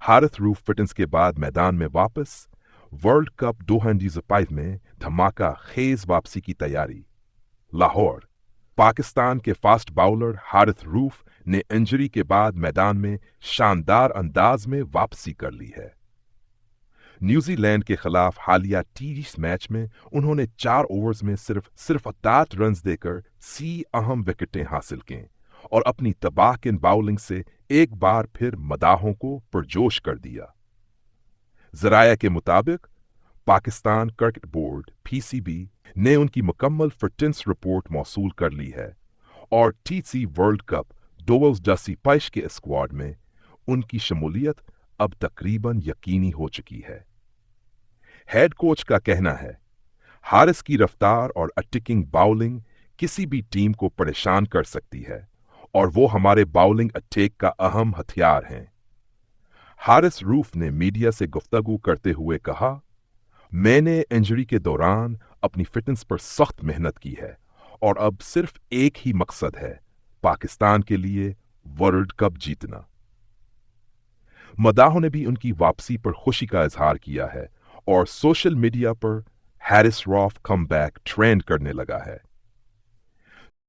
Haris roof fitness के बाद मैदान में वापस। वर्ल्ड कप 2025 में धमाका खेज वापसी की तैयारी। लाहौर। पाकिस्तान के फास्ट बाउलर हारिस रूफ ने इंजरी के बाद मैदान में शानदार अंदाज में वापसी कर ली है। न्यूजीलैंड के खिलाफ हालिया टी20 मैच में उन्होंने 4 ओवर्स में सिर्फ 8 रन देकर 3 अहम विकेटें हासिल की और अपनी तबाहकिन बाउलिंग से एक बार फिर मदाहों को पुरजोश कर दिया। जराया के मुताबिक पाकिस्तान क्रिकेट बोर्ड (पीसीबी) ने उनकी मुकम्मल फिटनेस रिपोर्ट मौसूल कर ली है और टी20 वर्ल्ड कप 2025 के स्क्वाड में उनकी शमूलियत अब तकरीबन यकीनी हो चुकी है। हेड कोच का कहना है, हारिस की रफ्तार और अटैकिंग बाउलिंग किसी भी टीम को परेशान कर सकती है और वो हमारे बाउलिंग अटैक का अहम हथियार हैं। हारिस रूफ ने मीडिया से गुफ्तगू करते हुए कहा, मैंने इंजरी के दौरान अपनी फिटनेस पर सख्त मेहनत की है और अब सिर्फ एक ही मकसद है, पाकिस्तान के लिए वर्ल्ड कप जीतना। मदाहों ने भी उनकी वापसी पर खुशी का इजहार किया है और सोशल मीडिया पर Harris rough come back trend करने लगा है।